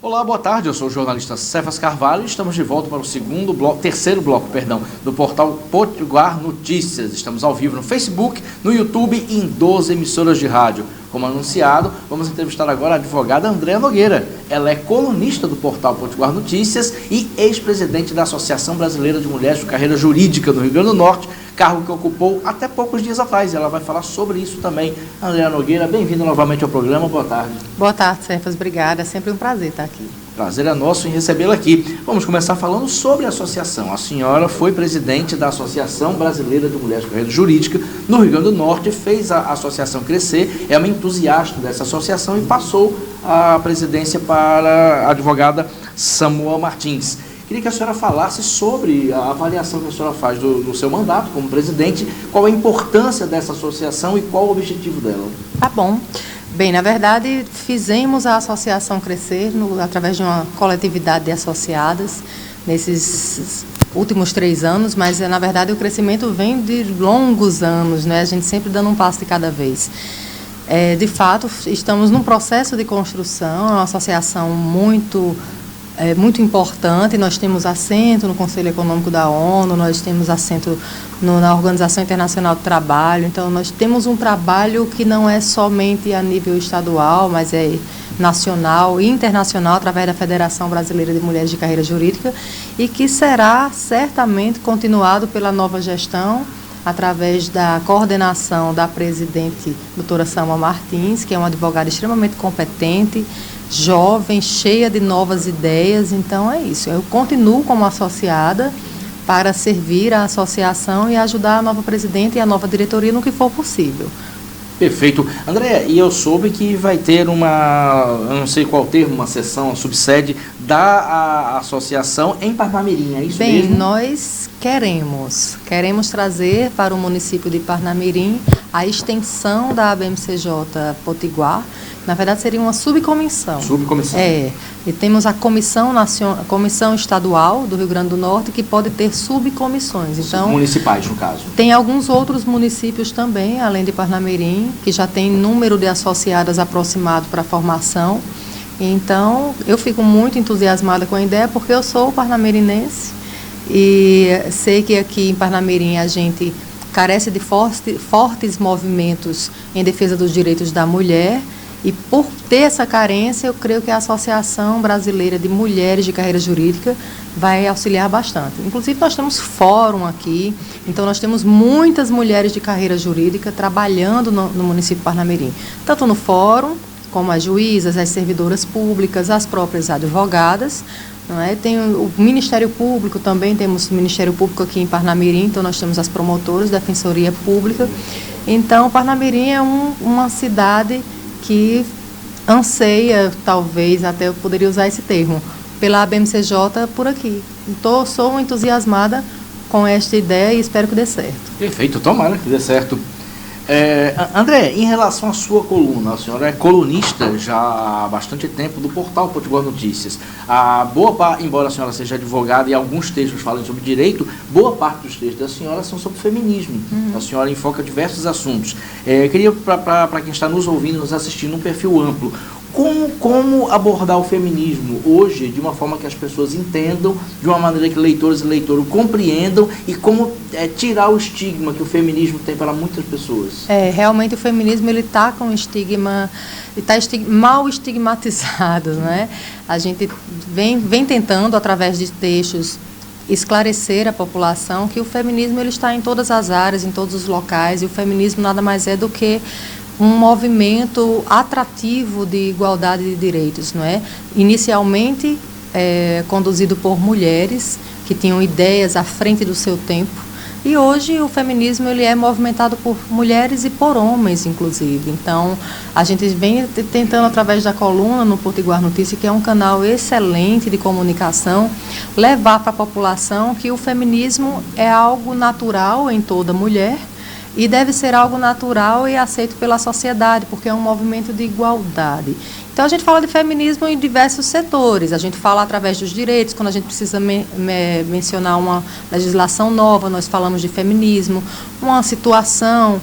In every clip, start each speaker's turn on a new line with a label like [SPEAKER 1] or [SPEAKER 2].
[SPEAKER 1] Olá, boa tarde, eu sou o jornalista Cefas Carvalho e estamos de volta para o terceiro bloco, do portal Potiguar Notícias. Estamos ao vivo no Facebook, no YouTube e em 12 emissoras de rádio. Como anunciado, vamos entrevistar agora a advogada Andréa Nogueira. Ela é colunista do portal Potiguar Notícias e ex-presidente da Associação Brasileira de Mulheres de Carreira Jurídica do Rio Grande do Norte, cargo que ocupou até poucos dias atrás. Ela vai falar sobre isso também. Andréa Nogueira, bem-vinda novamente ao programa. Boa tarde.
[SPEAKER 2] Boa tarde, Cefas. Obrigada. É sempre um prazer estar aqui.
[SPEAKER 1] Prazer é nosso em recebê-la aqui. Vamos começar falando sobre a associação. A senhora foi presidente da Associação Brasileira de Mulheres de Carreira Jurídica no Rio Grande do Norte, fez a associação crescer, é uma entusiasta dessa associação e passou a presidência para a advogada Samuel Martins. Queria que a senhora falasse sobre a avaliação que a senhora faz do seu mandato como presidente, qual a importância dessa associação e qual o objetivo dela.
[SPEAKER 2] Tá bom. Bem, na verdade, fizemos a associação crescer através de uma coletividade de associadas nesses últimos 3 anos, mas, na verdade, o crescimento vem de longos anos, né? A gente sempre dando um passo de cada vez. De fato, estamos num processo de construção, é uma associação muito importante. Nós temos assento no Conselho Econômico da ONU, nós temos assento na Organização Internacional do Trabalho. Então, nós temos um trabalho que não é somente a nível estadual, mas é nacional e internacional, através da Federação Brasileira de Mulheres de Carreira Jurídica, e que será certamente continuado pela nova gestão, através da coordenação da presidente, doutora Samuel Martins, que é uma advogada extremamente competente, jovem, cheia de novas ideias. Então é isso, eu continuo como associada para servir a associação e ajudar a nova presidente e a nova diretoria no que for possível.
[SPEAKER 1] Perfeito. Andréa, e eu soube que vai ter eu não sei qual termo, uma sessão, uma subsede da associação em Parnamirim, é isso mesmo?
[SPEAKER 2] Bem, nós queremos trazer para o município de Parnamirim a extensão da ABMCJ Potiguar. Na verdade, seria uma subcomissão.
[SPEAKER 1] Subcomissão.
[SPEAKER 2] E temos a comissão estadual do Rio Grande do Norte, que pode ter subcomissões. Então,
[SPEAKER 1] municipais, no caso.
[SPEAKER 2] Tem alguns outros municípios também, além de Parnamirim, que já tem número de associadas aproximado para a formação. Então, eu fico muito entusiasmada com a ideia, porque eu sou parnamirinense e sei que aqui em Parnamirim a gente carece de fortes movimentos em defesa dos direitos da mulher. E por ter essa carência, eu creio que a Associação Brasileira de Mulheres de Carreira Jurídica vai auxiliar bastante. Inclusive, nós temos fórum aqui, então nós temos muitas mulheres de carreira jurídica trabalhando no município de Parnamirim, tanto no fórum, como as juízas, as servidoras públicas, as próprias advogadas. Não é? Tem o Ministério Público também, temos o Ministério Público aqui em Parnamirim, então nós temos as promotoras, Defensoria Pública. Então, Parnamirim é uma cidade que anseia, talvez, até eu poderia usar esse termo, pela ABMCJ por aqui. Então, sou entusiasmada com esta ideia e espero que dê certo.
[SPEAKER 1] Perfeito, tomara que dê certo. André, em relação à sua coluna, a senhora é colunista já há bastante tempo do portal Potiguar Notícias. Embora a senhora seja advogada e alguns textos falem sobre direito, boa parte dos textos da senhora são sobre feminismo. A senhora enfoca diversos assuntos. Queria, para quem está nos ouvindo, nos assistindo, um perfil amplo. Como abordar o feminismo hoje de uma forma que as pessoas entendam, de uma maneira que leitores e leitoras compreendam, e como tirar o estigma que o feminismo tem para muitas pessoas?
[SPEAKER 2] Realmente o feminismo está com estigma, está mal estigmatizado, né? A gente vem tentando, através de textos, esclarecer a população que o feminismo ele está em todas as áreas, em todos os locais, e o feminismo nada mais é do que um movimento atrativo de igualdade de direitos, não é? Inicialmente conduzido por mulheres que tinham ideias à frente do seu tempo, e hoje o feminismo ele é movimentado por mulheres e por homens, inclusive. Então, a gente vem tentando, através da coluna no Potiguar Notícias, que é um canal excelente de comunicação, levar para a população que o feminismo é algo natural em toda mulher, e deve ser algo natural e aceito pela sociedade, porque é um movimento de igualdade. Então, a gente fala de feminismo em diversos setores. A gente fala através dos direitos, quando a gente precisa mencionar uma legislação nova, nós falamos de feminismo. Uma situação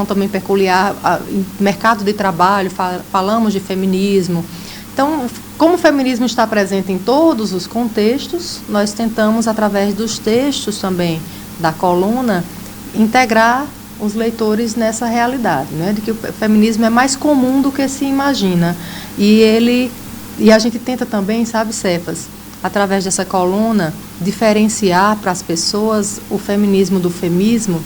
[SPEAKER 2] também peculiar, em mercado de trabalho, falamos de feminismo. Então, como o feminismo está presente em todos os contextos, nós tentamos, através dos textos também da coluna, integrar os leitores nessa realidade, né, de que o feminismo é mais comum do que se imagina. E a gente tenta também, sabe, Cefas, através dessa coluna, diferenciar para as pessoas o feminismo do femismo,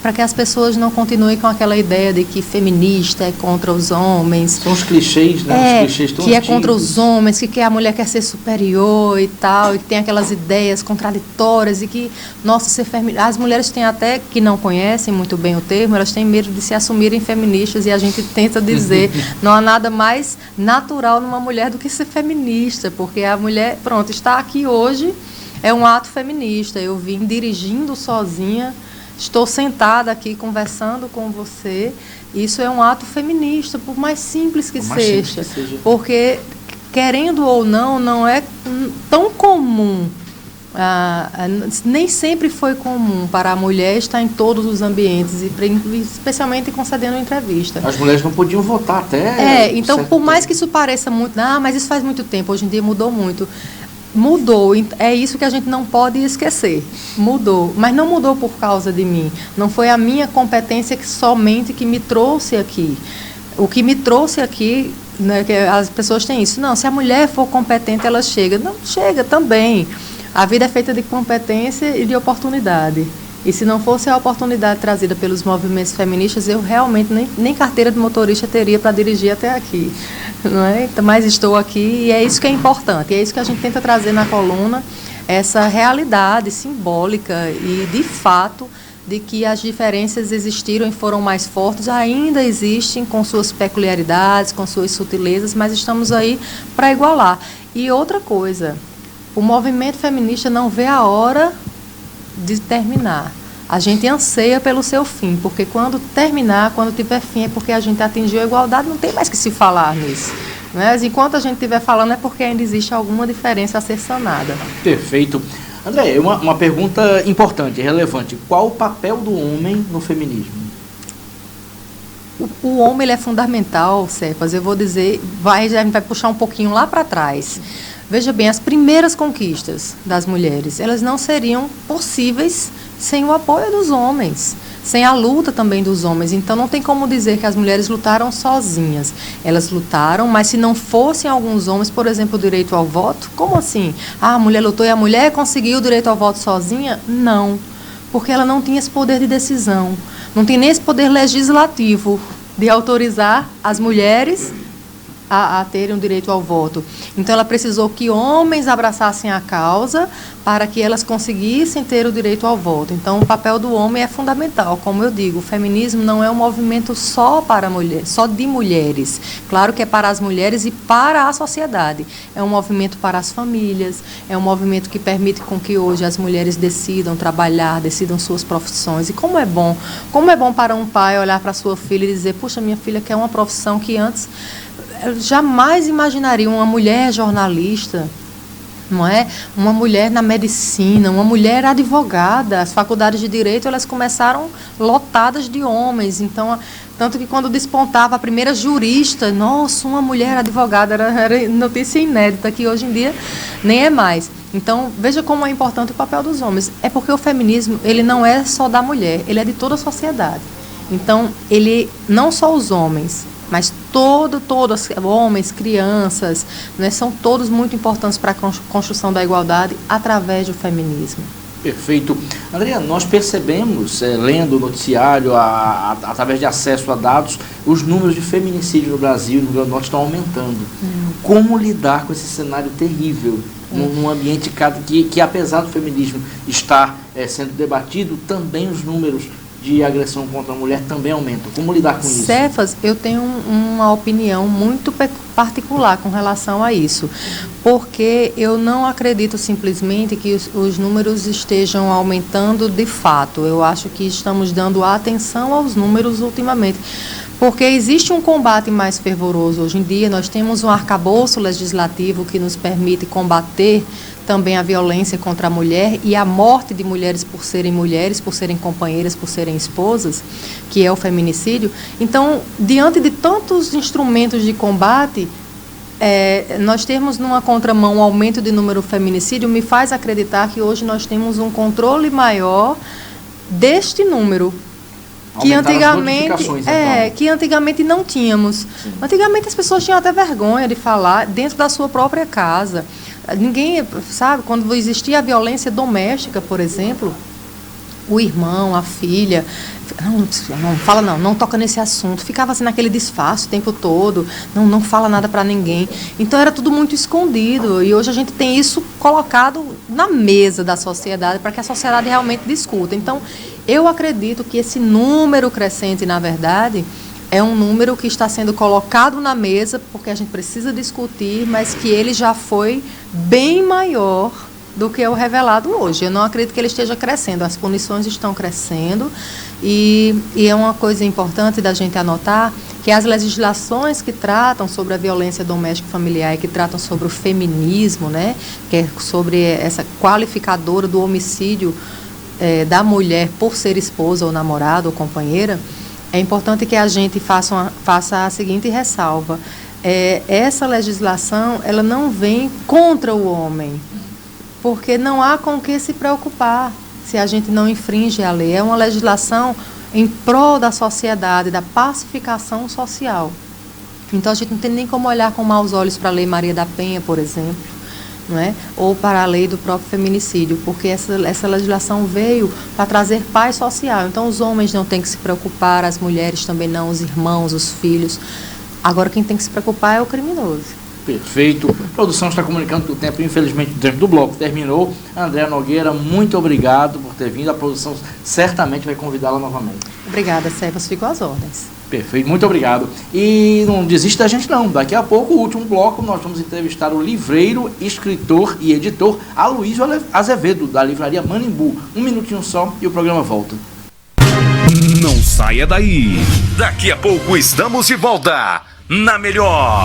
[SPEAKER 2] para que as pessoas não continuem com aquela ideia de que feminista é contra os homens.
[SPEAKER 1] São os clichês, né? Os clichês tão
[SPEAKER 2] que
[SPEAKER 1] antigos.
[SPEAKER 2] É contra os homens, que a mulher quer ser superior e tal, e que tem aquelas ideias contraditórias e que, nossa, ser feminista... As mulheres têm até, que não conhecem muito bem o termo, elas têm medo de se assumirem feministas, e a gente tenta dizer, não há nada mais natural numa mulher do que ser feminista, porque a mulher, pronto, está aqui hoje, é um ato feminista. Eu vim dirigindo sozinha, estou sentada aqui conversando com você. Isso é um ato feminista, por mais simples que seja. Porque, querendo ou não, não é tão comum. Nem sempre foi comum para a mulher estar em todos os ambientes, especialmente concedendo entrevista.
[SPEAKER 1] As mulheres não podiam votar até...
[SPEAKER 2] Então, por mais que isso pareça muito... mas isso faz muito tempo, hoje em dia mudou muito. Mudou, é isso que a gente não pode esquecer. Mudou, mas não mudou por causa de mim. Não foi a minha competência somente que me trouxe aqui. O que me trouxe aqui, né, que as pessoas têm isso. Não, se a mulher for competente, ela chega. Não, chega também. A vida é feita de competência e de oportunidade. E se não fosse a oportunidade trazida pelos movimentos feministas, eu realmente nem carteira de motorista teria para dirigir até aqui. Não é? Mas estou aqui e é isso que é importante. É isso que a gente tenta trazer na coluna, essa realidade simbólica e, de fato, de que as diferenças existiram e foram mais fortes, ainda existem com suas peculiaridades, com suas sutilezas, mas estamos aí para igualar. E outra coisa, o movimento feminista não vê a hora de terminar. A gente anseia pelo seu fim, porque quando terminar, quando tiver fim, é porque a gente atingiu a igualdade, não tem mais que se falar nisso. Mas enquanto a gente estiver falando, é porque ainda existe alguma diferença a ser sanada.
[SPEAKER 1] Perfeito. André, uma pergunta importante, relevante. Qual o papel do homem no feminismo?
[SPEAKER 2] O homem ele é fundamental, Cefas. Eu vou dizer, a gente vai puxar um pouquinho lá para trás. Veja bem, as primeiras conquistas das mulheres, elas não seriam possíveis sem o apoio dos homens, sem a luta também dos homens. Então, não tem como dizer que as mulheres lutaram sozinhas. Elas lutaram, mas se não fossem alguns homens, por exemplo, o direito ao voto, como assim? A mulher lutou e a mulher conseguiu o direito ao voto sozinha? Não, porque ela não tinha esse poder de decisão, não tem nem esse poder legislativo de autorizar as mulheres a terem o direito ao voto. Então, ela precisou que homens abraçassem a causa para que elas conseguissem ter o direito ao voto. Então, o papel do homem é fundamental. Como eu digo, o feminismo não é um movimento só para mulheres, só de mulheres. Claro que é para as mulheres e para a sociedade. É um movimento para as famílias, é um movimento que permite com que hoje as mulheres decidam trabalhar, decidam suas profissões. E como é bom para um pai olhar para a sua filha e dizer, puxa, minha filha quer uma profissão que antes eu jamais imaginaria, uma mulher jornalista, não é? Uma mulher na medicina, uma mulher advogada. As faculdades de direito, elas começaram lotadas de homens. Então, tanto que quando despontava a primeira jurista, nossa, uma mulher advogada, era notícia inédita, que hoje em dia nem é mais. Então, veja como é importante o papel dos homens. É porque o feminismo, ele não é só da mulher, ele é de toda a sociedade. Então, ele, não só os homens, mas todos, homens, crianças, né, são todos muito importantes para a construção da igualdade através do feminismo.
[SPEAKER 1] Perfeito. Andrea, nós percebemos, lendo o noticiário, através de acesso a dados, os números de feminicídio no Brasil, no Rio Grande do Norte, estão aumentando. Como lidar com esse cenário terrível, num ambiente que apesar do feminismo estar sendo debatido, também os números de agressão contra a mulher também aumentam. Como lidar com isso?
[SPEAKER 2] Cefas, eu tenho uma opinião muito particular com relação a isso, porque eu não acredito simplesmente que os números estejam aumentando de fato. Eu acho que estamos dando atenção aos números ultimamente, porque existe um combate mais fervoroso hoje em dia. Nós temos um arcabouço legislativo que nos permite combater também a violência contra a mulher e a morte de mulheres, por serem companheiras, por serem esposas, que é o feminicídio. Então, diante de tantos instrumentos de combate, Nós temos numa contramão um aumento de número de feminicídio, me faz acreditar que hoje nós temos um controle maior deste número. Que antigamente não tínhamos. Sim. Antigamente as pessoas tinham até vergonha de falar dentro da sua própria casa. Ninguém, sabe, quando existia a violência doméstica, por exemplo, o irmão, a filha, não fala não toca nesse assunto, ficava assim naquele disfarce o tempo todo, não fala nada para ninguém. Então era tudo muito escondido, e hoje a gente tem isso colocado na mesa da sociedade para que a sociedade realmente discuta. Então eu acredito que esse número crescente, na verdade, é um número que está sendo colocado na mesa porque a gente precisa discutir, mas que ele já foi bem maior do que é o revelado hoje. Eu não acredito que ele esteja crescendo, as punições estão crescendo e é uma coisa importante da gente anotar que as legislações que tratam sobre a violência doméstica e familiar e que tratam sobre o feminismo, né, que é sobre essa qualificadora do homicídio da mulher por ser esposa ou namorada ou companheira, é importante que a gente faça a seguinte ressalva. Essa legislação ela não vem contra o homem, porque não há com que se preocupar se a gente não infringe a lei. É uma legislação em prol da sociedade, da pacificação social. Então a gente não tem nem como olhar com maus olhos para a Lei Maria da Penha, por exemplo, não é? Ou para a lei do próprio feminicídio, porque essa legislação veio para trazer paz social. Então os homens não têm que se preocupar, as mulheres também não, os irmãos, os filhos. Agora quem tem que se preocupar é o criminoso.
[SPEAKER 1] Perfeito. A produção está comunicando que o tempo, infelizmente, dentro do bloco terminou. Andréa Nogueira, muito obrigado por ter vindo. A produção certamente vai convidá-la novamente.
[SPEAKER 2] Obrigada, Cefas. Fico às ordens.
[SPEAKER 1] Perfeito, muito obrigado. E não desiste da gente não. Daqui a pouco, o último bloco, nós vamos entrevistar o livreiro, escritor e editor Aloysio Azevedo, da livraria Manimbu. Um minutinho só e o programa volta.
[SPEAKER 3] Não saia daí. Daqui a pouco estamos de volta. Na Melhor.